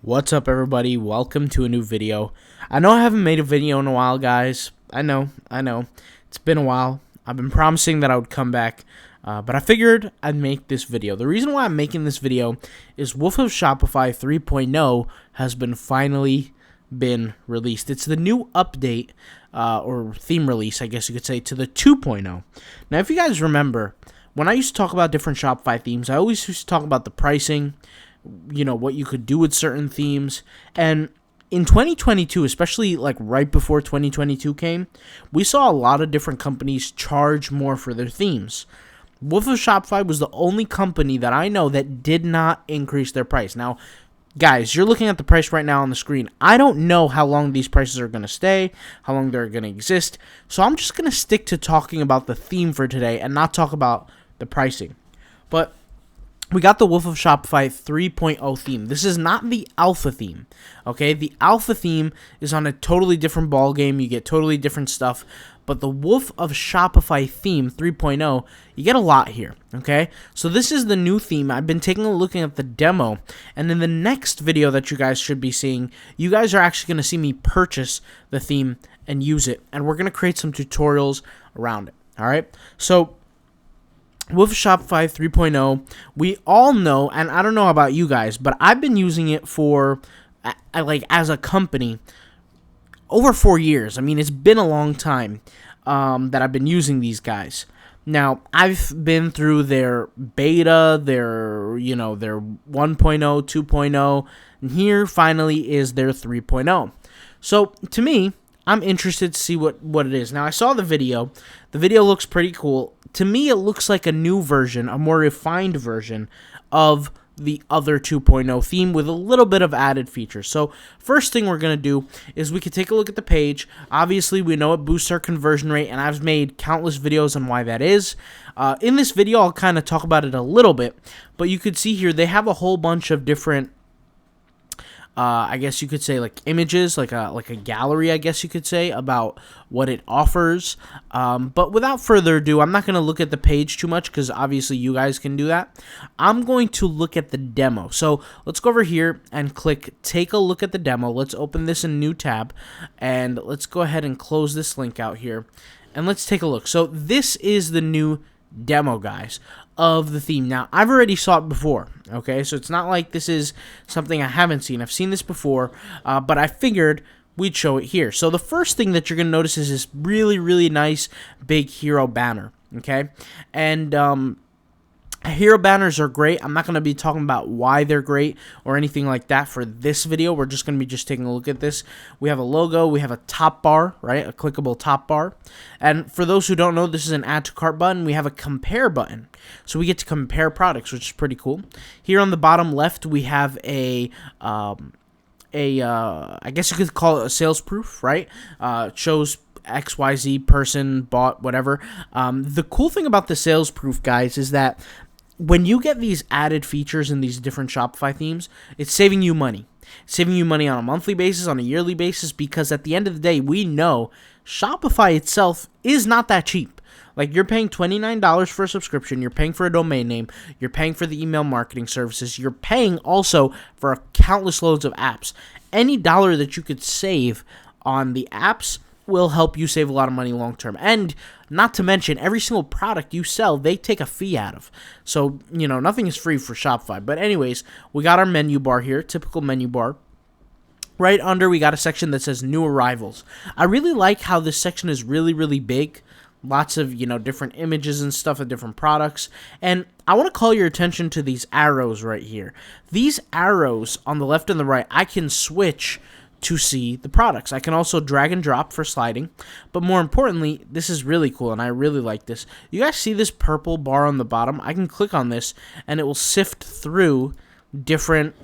What's up, everybody? Welcome to a new video. I know I haven't made a video in a while, guys. I know. It's been a while. I've been promising that I would come back, but I figured I'd make this video. The reason why I'm making this video is Wolf of Shopify 3.0 has finally been released. It's the new update, or theme release, I guess you could say, to the 2.0. Now, if you guys remember, when I used to talk about different Shopify themes, I always used to talk about the pricing, what you could do with certain themes. And in 2022, especially like right before 2022 came, we saw a lot of different companies charge more for their themes. Wolf of Shopify was the only company that I know that did not increase their price. Now, guys, you're looking at the price right now on the screen. I don't know how long these prices are going to stay, how long they're going to exist. So I'm just going to stick to talking about the theme for today and not talk about the pricing. But we got the Wolf of Shopify 3.0 theme. This is not the alpha theme, okay? The alpha theme is on a totally different ball game. You get totally different stuff. But the Wolf of Shopify theme 3.0, you get a lot here, okay? So this is the new theme. I've been taking a look at the demo, and in the next video that you guys should be seeing, you guys are actually going to see me purchase the theme and use it, and we're going to create some tutorials around it, all right? So Wolf of Shopify 3.0, we all know, and I don't know about you guys, but I've been using it for, as a company, over 4 years. I mean, it's been a long time that I've been using these guys. Now, I've been through their beta, their 1.0, 2.0, and here finally is their 3.0. So, to me, I'm interested to see what it is. Now, I saw the video. The video looks pretty cool. To me, it looks like a new version, a more refined version of the other 2.0 theme with a little bit of added features. So, first thing we're going to do is we can take a look at the page. Obviously, we know it boosts our conversion rate, and I've made countless videos on why that is. In this video, I'll kind of talk about it a little bit, but you could see here they have a whole bunch of different I guess you could say like images, like a gallery, I guess you could say, about what it offers. But without further ado, I'm not going to look at the page too much because obviously you guys can do that. I'm going to look at the demo. So let's go over here and click take a look at the demo. Let's open this in a new tab, and let's go ahead and close this link out here, and let's take a look. So this is the new demo, guys, of the theme. Now, I've already saw it before, okay? So it's not like this is something I haven't seen. I've seen this before, but I figured we'd show it here. So the first thing that you're going to notice is this really, really nice big hero banner, okay? And hero banners are great. I'm not going to be talking about why they're great or anything like that for this video. We're just going to be taking a look at this. We have a logo. We have a top bar, right? A clickable top bar. And for those who don't know, this is an add to cart button. We have a compare button. So we get to compare products, which is pretty cool. Here on the bottom left, we have I guess you could call it a sales proof, right? It shows XYZ person bought whatever. The cool thing about the sales proof, guys, is that when you get these added features in these different Shopify themes, it's saving you money. It's saving you money on a monthly basis, on a yearly basis, because at the end of the day, we know Shopify itself is not that cheap. Like, you're paying $29 for a subscription, you're paying for a domain name, you're paying for the email marketing services, you're paying also for countless loads of apps. Any dollar that you could save on the apps will help you save a lot of money long term. And not to mention, every single product you sell, they take a fee out of. So, nothing is free for Shopify. But anyways, we got our menu bar here, typical menu bar. Right under, we got a section that says new arrivals. I really like how this section is really, really big. Lots of, different images and stuff of different products. And I want to call your attention to these arrows right here. These arrows on the left and the right, I can switch to see the products. I can also drag and drop for sliding, but more importantly, this is really cool, and I really like this. You guys see this purple bar on the bottom? I can click on this, and it will sift through different,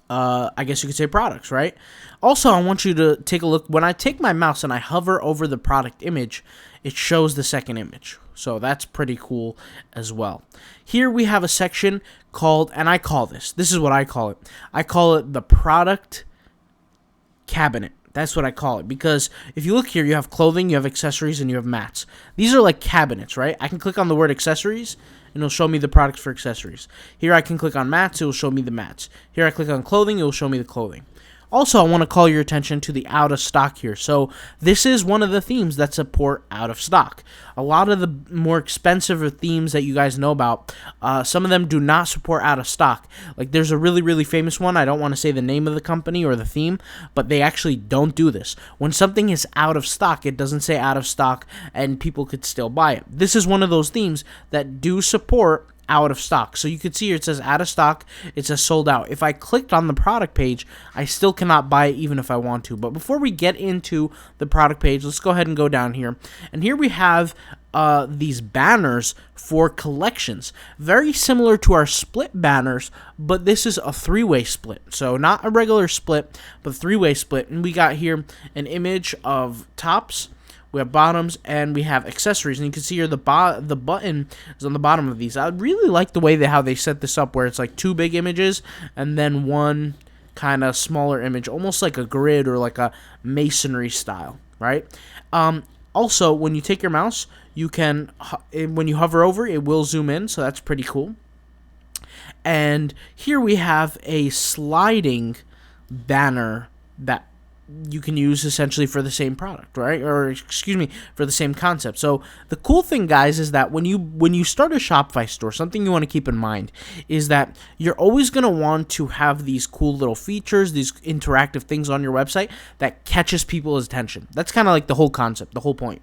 I guess you could say, products, right? Also, I want you to take a look. When I take my mouse and I hover over the product image, it shows the second image. So that's pretty cool as well. Here we have a section called, and this is what I call it. I call it the product cabinet. That's what I call it, because if you look here, you have clothing, you have accessories, and you have mats. These are like cabinets, right? I can click on the word accessories, and it'll show me the products for accessories. Here I can click on mats, it will show me the mats. Here I click on clothing, it will show me the clothing. Also, I want to call your attention to the out of stock here. So this is one of the themes that support out of stock. A lot of the more expensive themes that you guys know about, some of them do not support out of stock. Like there's a really, really famous one. I don't want to say the name of the company or the theme, but they actually don't do this. When something is out of stock, it doesn't say out of stock and people could still buy it. This is one of those themes that do support out of stock. So you can see here it says out of stock, it says sold out. If I clicked on the product page, I still cannot buy it even if I want to. But before we get into the product page, let's go ahead and go down here. And here we have these banners for collections. Very similar to our split banners, but this is a three-way split. So not a regular split, but three-way split. And we got here an image of tops, we have bottoms, and we have accessories. And you can see here the button is on the bottom of these. I really like the way how they set this up, where it's like two big images and then one kind of smaller image, almost like a grid or like a masonry style, right? Also, when you take your mouse, you can, when you hover over, it will zoom in, so that's pretty cool. And here we have a sliding banner that you can use essentially for the same product, right? Or excuse me, for the same concept. So the cool thing, guys, is that when you start a Shopify store, something you want to keep in mind is that you're always going to want to have these cool little features, these interactive things on your website that catches people's attention. That's kind of like the whole concept, the whole point.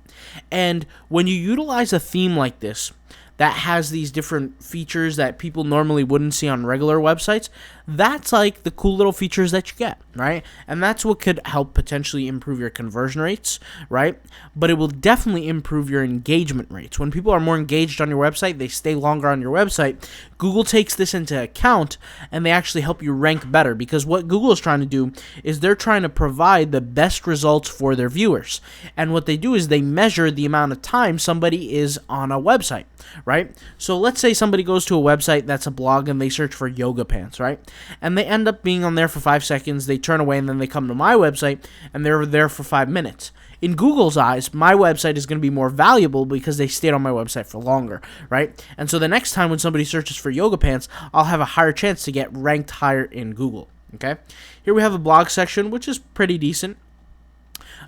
And when you utilize a theme like this that has these different features that people normally wouldn't see on regular websites, that's like the cool little features that you get, right? And that's what could help potentially improve your conversion rates, right? But it will definitely improve your engagement rates. When people are more engaged on your website, they stay longer on your website. Google takes this into account, and they actually help you rank better, because what Google is trying to do is they're trying to provide the best results for their viewers. And what they do is they measure the amount of time somebody is on a website, right? So let's say somebody goes to a website that's a blog and they search for yoga pants, right? And they end up being on there for 5 seconds, they turn away, and then they come to my website and they're there for 5 minutes. In Google's eyes, my website is going to be more valuable because they stayed on my website for longer, right? And so the next time when somebody searches for yoga pants, I'll have a higher chance to get ranked higher in Google, okay? Here we have a blog section, which is pretty decent.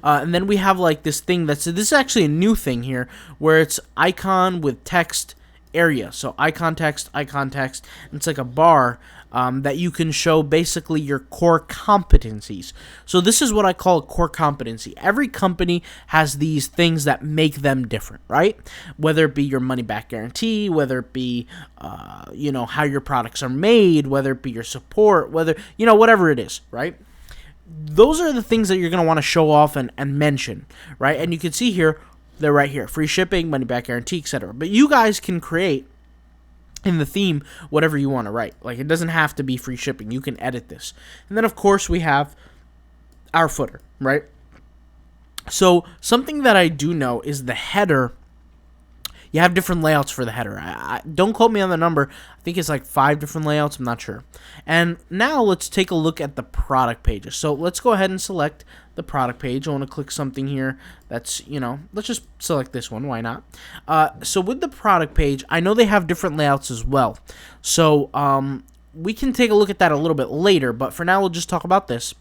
And then we have like this thing this is actually a new thing here, where it's icon with text area. So icon text, it's like a bar that you can show basically your core competencies. So this is what I call a core competency. Every company has these things that make them different, right? Whether it be your money back guarantee, whether it be how your products are made, whether it be your support, whether whatever it is, right? Those are the things that you're going to want to show off and mention, right? And you can see here, they're right here. Free shipping, money back guarantee, etc. But you guys can create in the theme whatever you want to write. Like, it doesn't have to be free shipping. You can edit this. And then, of course, we have our footer, right? So something that I do know is the header. You have different layouts for the header. Don't quote me on the number. I think it's like 5 different layouts. I'm not sure. And now let's take a look at the product pages. So let's go ahead and select the product page. I want to click something here that's, let's just select this one. Why not? So with the product page, I know they have different layouts as well. So we can take a look at that a little bit later. But for now, we'll just talk about this.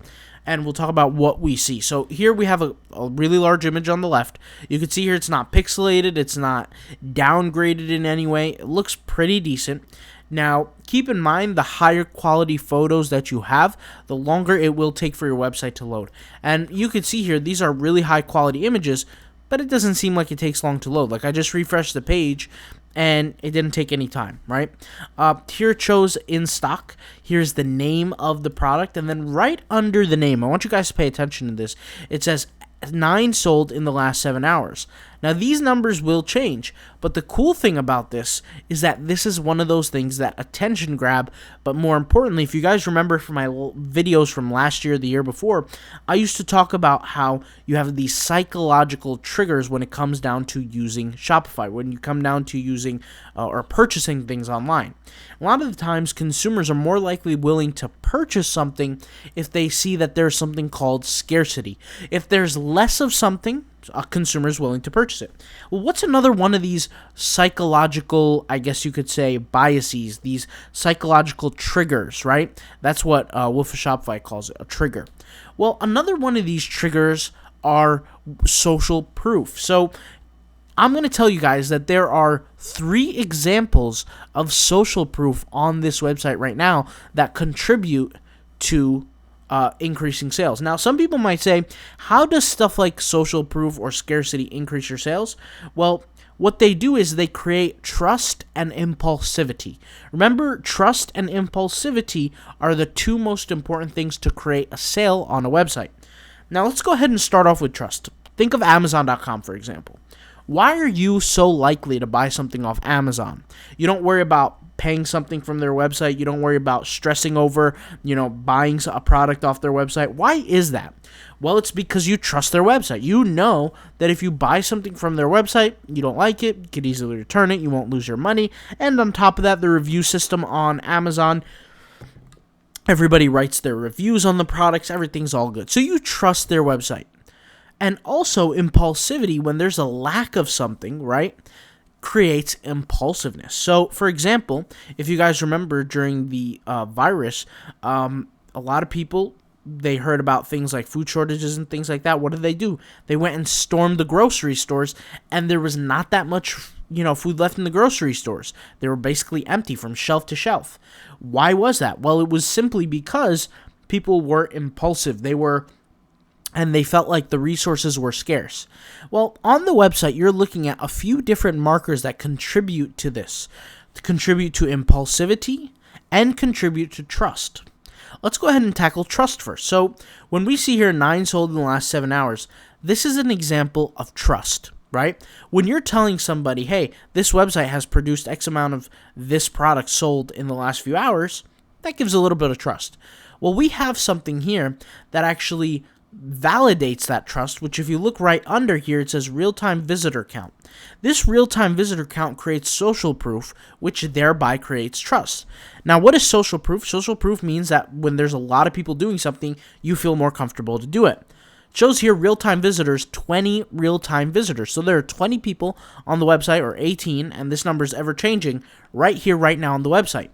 And we'll talk about what we see. So here we have a really large image on the left. You can see here it's not pixelated. It's not downgraded in any way. It looks pretty decent. Now, keep in mind, the higher quality photos that you have, the longer it will take for your website to load. And you can see here, these are really high quality images, but it doesn't seem like it takes long to load. Like, I just refreshed the page, and it didn't take any time, right? Here it shows in stock. Here's the name of the product, and then right under the name, I want you guys to pay attention to this. It says 9 sold in the last 7 hours. Now, these numbers will change, but the cool thing about this is that this is one of those things that attention grab, but more importantly, if you guys remember from my videos from last year, the year before, I used to talk about how you have these psychological triggers when it comes down to using Shopify, when you come down to using or purchasing things online. A lot of the times, consumers are more likely willing to purchase something if they see that there's something called scarcity. If there's less of something, a consumer is willing to purchase it. Well, what's another one of these psychological, I guess you could say, biases, these psychological triggers, right? That's what Wolf of Shopify calls it, a trigger. Well, another one of these triggers are social proof. So I'm going to tell you guys that there are 3 examples of social proof on this website right now that contribute to increasing sales. Now, some people might say, how does stuff like social proof or scarcity increase your sales? Well, what they do is they create trust and impulsivity. Remember, trust and impulsivity are the 2 most important things to create a sale on a website. Now, let's go ahead and start off with trust. Think of Amazon.com, for example. Why are you so likely to buy something off Amazon? You don't worry about paying something from their website. You don't worry about stressing over, buying a product off their website. Why is that? Well, it's because you trust their website. You know that if you buy something from their website, you don't like it, you could easily return it, you won't lose your money. And on top of that, the review system on Amazon, everybody writes their reviews on the products, everything's all good. So you trust their website. And also impulsivity, when there's a lack of something, right, creates impulsiveness. So, for example, if you guys remember during the virus, a lot of people, they heard about things like food shortages and things like that. What did they do? They went and stormed the grocery stores, and there was not that much, food left in the grocery stores. They were basically empty from shelf to shelf. Why was that? Well, it was simply because people were impulsive. And they felt like the resources were scarce. Well, on the website, you're looking at a few different markers that contribute to this, contribute to impulsivity, and contribute to trust. Let's go ahead and tackle trust first. So when we see here 9 sold in the last 7 hours, this is an example of trust, right? When you're telling somebody, hey, this website has produced X amount of this product sold in the last few hours, that gives a little bit of trust. Well, we have something here that actually validates that trust, which if you look right under here, it says real-time visitor count. This real-time visitor count creates social proof, which thereby creates trust. Now, what is social proof? Social proof means that when there's a lot of people doing something, you feel more comfortable to do it. It shows here real-time visitors, 20 real-time visitors. So there are 20 people on the website, or 18, and this number is ever changing right here, right now on the website.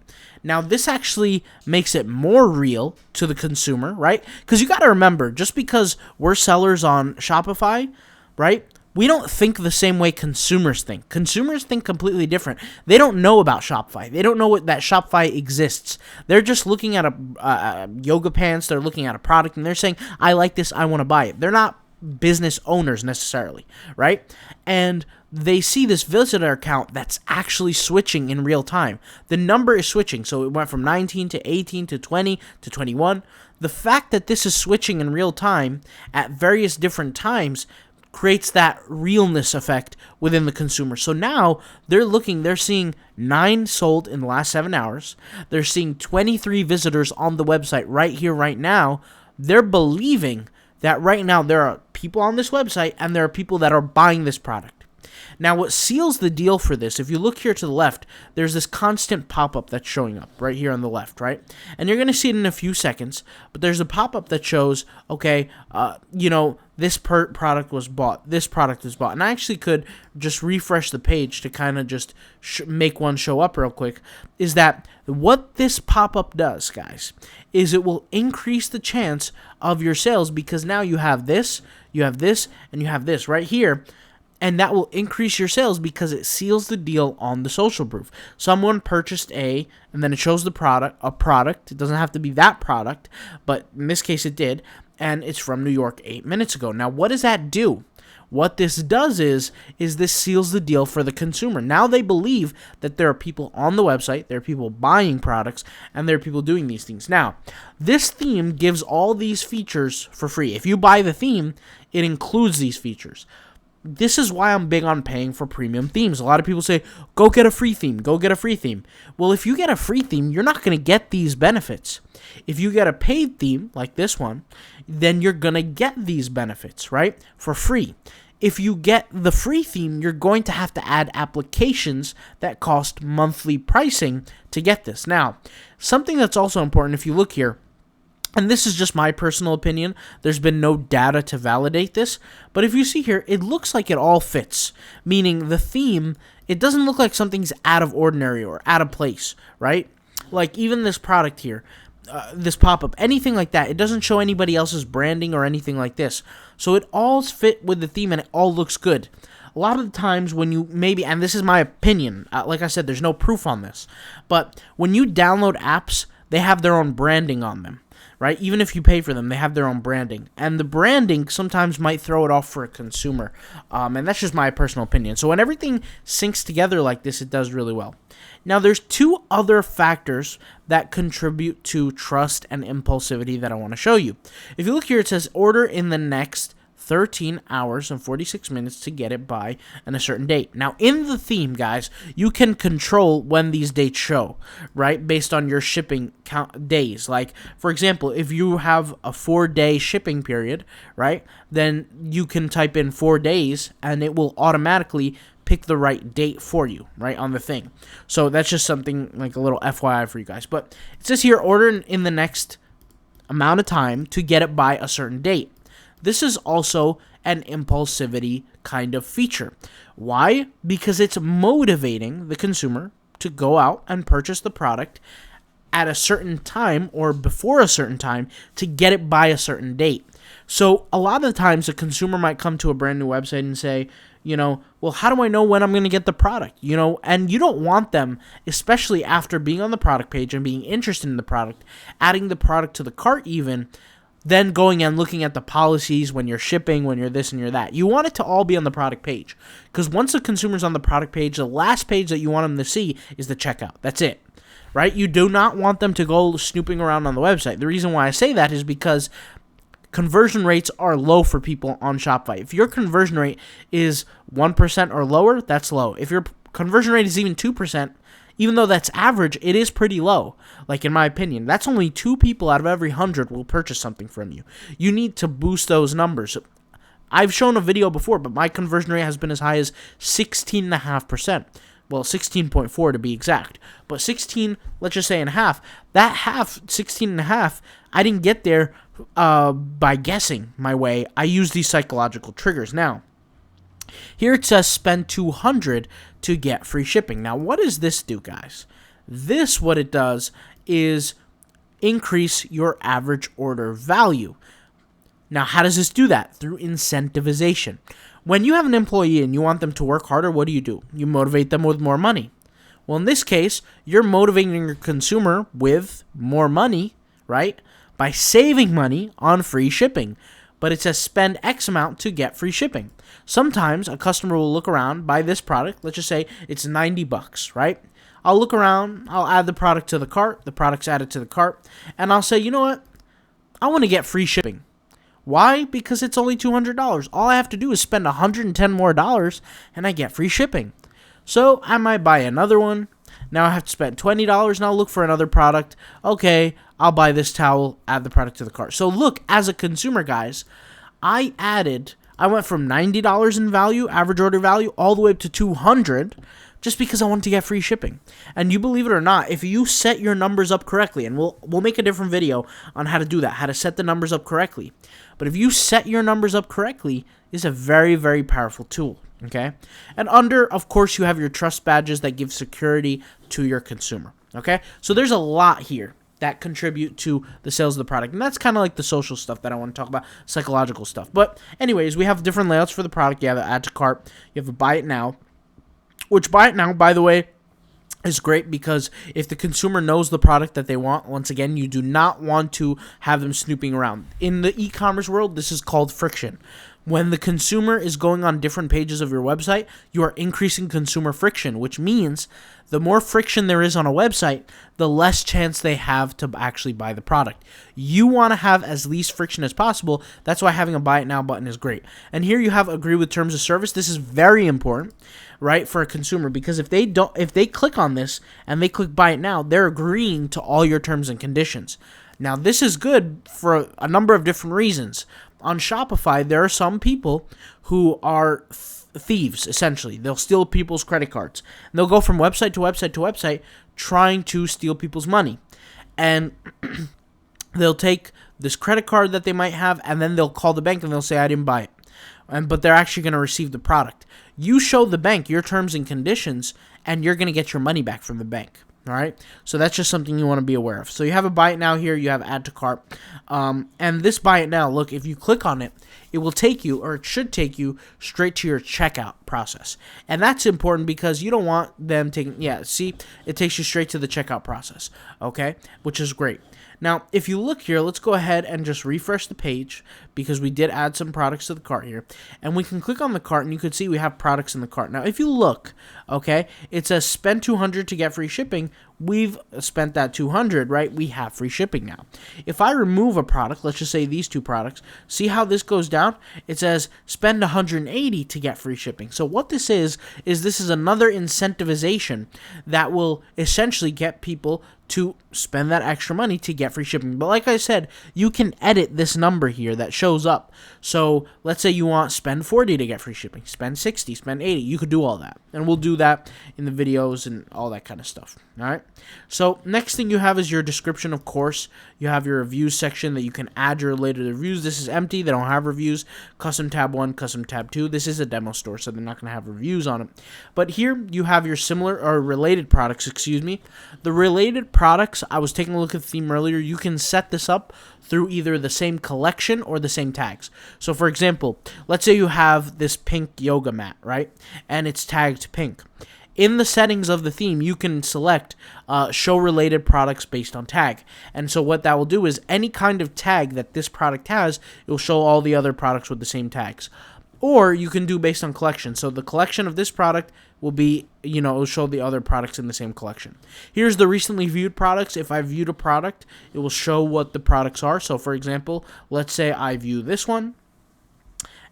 Now, this actually makes it more real to the consumer, right? Because you got to remember, just because we're sellers on Shopify, right, we don't think the same way consumers think. Consumers think completely different. They don't know about Shopify. They don't know that Shopify exists. They're just looking at a yoga pants. They're looking at a product, and they're saying, I like this, I want to buy it. They're not business owners necessarily, right? And they see this visitor count that's actually switching in real time. The number is switching, so it went from 19 to 18 to 20 to 21. The fact that this is switching in real time at various different times creates that realness effect within the consumer. So now they're seeing 9 sold in the last 7 hours. They're seeing 23 visitors on the website right here, right now. They're believing that right now there are people on this website and there are people that are buying this product. Now, what seals the deal for this, if you look here to the left, there's this constant pop-up that's showing up right here on the left, right? And you're going to see it in a few seconds, but there's a pop-up that shows, okay, this product was bought, this product was bought. And I actually could just refresh the page to kind of just make one show up real quick, is that what this pop-up does, guys, is it will increase the chance of your sales because now you have this, and you have this right here. And that will increase your sales because it seals the deal on the social proof. Someone purchased and then it shows a product. It doesn't have to be that product, but in this case it did, and it's from New York 8 minutes ago. Now, what does that do? What this does is this seals the deal for the consumer. Now they believe that there are people on the website, there are people buying products, and there are people doing these things. Now, this theme gives all these features for free. If you buy the theme, it includes these features. This is why I'm big on paying for premium themes. A lot of people say, go get a free theme, go get a free theme. Well, if you get a free theme, you're not going to get these benefits. If you get a paid theme, like this one, then you're going to get these benefits, right, for free. If you get the free theme, you're going to have to add applications that cost monthly pricing to get this. Now, something that's also important, if you look here, And this is just my personal opinion. There's been no data to validate this. But if you see here, it looks like it all fits. Meaning the theme, it doesn't look like something's out of ordinary or out of place, right? Like even this product here, this pop-up, anything like that. It doesn't show anybody else's branding or anything like this. So it all fit with the theme and it all looks good. A lot of the times when you maybe, and this is my opinion, like I said, there's no proof on this. But when you download apps, they have their own branding on them. Right? Even if you pay for them, they have their own branding. And the branding sometimes might throw it off for a consumer. And that's just my personal opinion. So when everything syncs together like this, it does really well. Now, there's two other factors that contribute to trust and impulsivity that I want to show you. If you look here, it says order in the next 13 hours and 46 minutes to get it by on a certain date. Now, in the theme, guys, you can control when these dates show, right, based on your shipping count days. Like, for example, if you have a 4-day shipping period, right, then you can type in 4 days, and it will automatically pick the right date for you, right, on the thing. So that's just something like a little FYI for you guys. But it says here, order in the next amount of time to get it by a certain date. This is also an impulsivity kind of feature. Why? Because it's motivating the consumer to go out and purchase the product at a certain time or before a certain time to get it by a certain date. So a lot of the times a consumer might come to a brand new website and say, well, how do I know when I'm going to get the product? And you don't want them, especially after being on the product page and being interested in the product, adding the product to the cart even, then going and looking at the policies when you're shipping, when you're this and you're that. You want it to all be on the product page. Because once the consumer's on the product page, the last page that you want them to see is the checkout. That's it. Right? You do not want them to go snooping around on the website. The reason why I say that is because conversion rates are low for people on Shopify. If your conversion rate is 1% or lower, that's low. If your conversion rate is even 2%, even though that's average, it is pretty low. Like, in my opinion, that's only 2 people out of every 100 will purchase something from you. You need to boost those numbers. I've shown a video before, but my conversion rate has been as high as 16.5%. Well, 16.4 to be exact. But 16, let's just say in half. That half, 16.5, I didn't get there by guessing my way. I used these psychological triggers. Now, here it says spend $200 to get free shipping. Now, what does this do, guys? This, what it does is increase your average order value. Now, how does this do that? Through incentivization. When you have an employee and you want them to work harder, what do? You motivate them with more money. Well, in this case, you're motivating your consumer with more money, right? By saving money on free shipping. But it says spend X amount to get free shipping. Sometimes a customer will look around, buy this product. Let's just say it's $90, right? I'll look around, I'll add the product to the cart, the product's added to the cart, and I'll say, you know what? I want to get free shipping. Why? Because it's only $200. All I have to do is spend $110 more, and I get free shipping. So I might buy another one. Now I have to spend $20, and I'll look for another product. Okay, I'll buy this towel, add the product to the cart. So look, as a consumer, guys, I went from $90 in value, average order value, all the way up to $200 just because I wanted to get free shipping. And you believe it or not, if you set your numbers up correctly, and we'll make a different video on how to do that, how to set the numbers up correctly. But if you set your numbers up correctly, it's a very, very powerful tool. Okay? And of course, you have your trust badges that give security to your consumer. Okay? So there's a lot here that contribute to the sales of the product. And that's kind of like the social stuff that I want to talk about, psychological stuff. But anyways, we have different layouts for the product. You have an add to cart. You have a buy it now, which buy it now, by the way, is great because if the consumer knows the product that they want, once again, you do not want to have them snooping around. In the e-commerce world, this is called friction. When the consumer is going on different pages of your website, you are increasing consumer friction, which means the more friction there is on a website, the less chance they have to actually buy the product. You want to have as least friction as possible. That's why having a buy it now button is great. And here you have agree with terms of service. This is very important, right, for a consumer, because if they click on this and they click buy it now, they're agreeing to all your terms and conditions. Now, this is good for a number of different reasons. On Shopify, there are some people who are thieves, essentially. They'll steal people's credit cards. And they'll go from website to website to website trying to steal people's money. And they'll take this credit card that they might have, and then they'll call the bank and they'll say, I didn't buy it. But they're actually going to receive the product. You show the bank your terms and conditions, and you're going to get your money back from the bank. All right, so that's just something you want to be aware of. So you have a buy it now here, you have add to cart, and this buy it now, look, if you click on it, it will take you, or it should take you, straight to your checkout process. And that's important because you don't want them taking, see, it takes you straight to the checkout process, okay, which is great. Now, if you look here, let's go ahead and just refresh the page because we did add some products to the cart here. And we can click on the cart and you can see we have products in the cart. Now, if you look, okay, it says spend $200 to get free shipping. We've spent that $200, right? We have free shipping now. If I remove a product, let's just say these two products, see how this goes down? It says spend $180 to get free shipping. So what this is this is another incentivization that will essentially get people to spend that extra money to get free shipping. But like I said, you can edit this number here that shows up. So let's say you want spend $40 to get free shipping, spend $60, spend $80. You could do all that. And we'll do that in the videos and all that kind of stuff. All right. So next thing you have is your description, of course. You have your reviews section that you can add your related reviews. This is empty. They don't have reviews. Custom tab 1, custom tab 2. This is a demo store, so they're not going to have reviews on it. But here you have your similar or related products, The related products, I was taking a look at the theme earlier. You can set this up through either the same collection or the same tags. So for example, let's say you have this pink yoga mat, right? And it's tagged pink. In the settings of the theme, you can select show related products based on tag. And so what that will do is any kind of tag that this product has, it will show all the other products with the same tags. Or you can do based on collection. So the collection of this product will be, it will show the other products in the same collection. Here's the recently viewed products. If I viewed a product, it will show what the products are. So for example, let's say I view this one.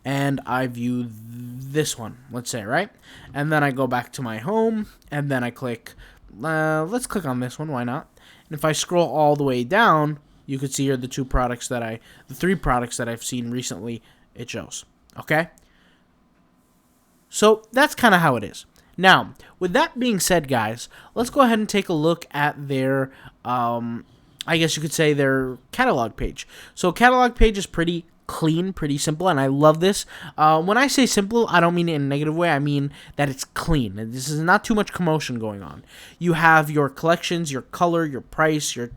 And I view this one, let's say, right? And then I go back to my home, and then I click, let's click on this one, why not? And if I scroll all the way down, you can see here the three products that I've seen recently, it shows, okay? So that's kind of how it is. Now, with that being said, guys, let's go ahead and take a look at their, I guess you could say their catalog page. So catalog page is pretty clean, pretty simple, and I love this. When I say simple, I don't mean it in a negative way. I mean that it's clean. This is not too much commotion going on. You have your collections, your color, your price, your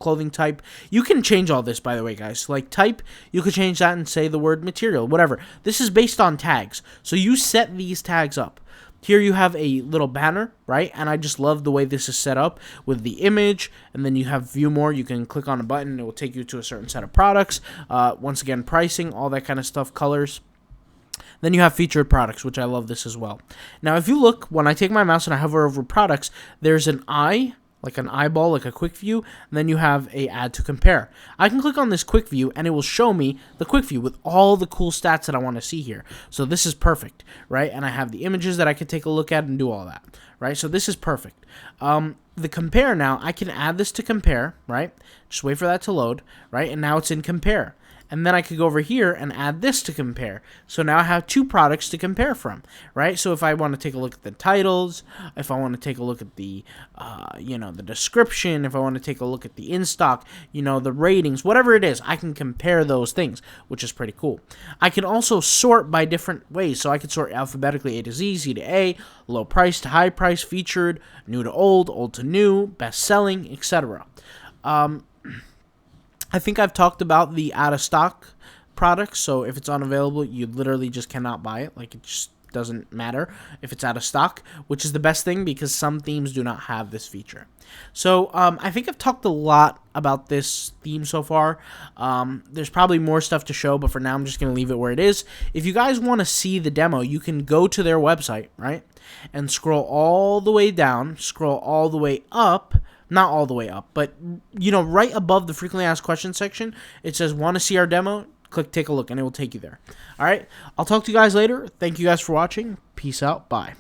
clothing type. You can change all this, by the way, guys. Like type, you could change that and say the word material, whatever. This is based on tags. So you set these tags up. Here you have a little banner, right? And I just love the way this is set up with the image. And then you have view more. You can click on a button. It will take you to a certain set of products. Once again, pricing, all that kind of stuff, colors. Then you have featured products, which I love this as well. Now, if you look, when I take my mouse and I hover over products, there's an eye, like an eyeball, like a quick view, and then you have a add to compare. I can click on this quick view and it will show me the quick view with all the cool stats that I want to see here. So this is perfect, right? And I have the images that I can take a look at and do all that, right? So this is perfect. The compare now, I can add this to compare, right? Just wait for that to load, right? And now it's in compare. And then I could go over here and add this to compare. So now I have two products to compare from, right? So if I want to take a look at the titles, if I want to take a look at the, the description, if I want to take a look at the in-stock, the ratings, whatever it is, I can compare those things, which is pretty cool. I can also sort by different ways. So I can sort alphabetically A to Z, Z to A, low price to high price, featured, new to old to new, best selling, etc. I think I've talked about the out-of-stock products, so if it's unavailable, you literally just cannot buy it. Like, it just doesn't matter if it's out of stock, which is the best thing because some themes do not have this feature. So I think I've talked a lot about this theme so far. There's probably more stuff to show, but for now I'm just going to leave it where it is. If you guys want to see the demo, you can go to their website, right, and scroll all the way down, scroll all the way up. Not all the way up, but, right above the frequently asked questions section, it says, want to see our demo? Click take a look, and it will take you there. All right, I'll talk to you guys later. Thank you guys for watching. Peace out. Bye.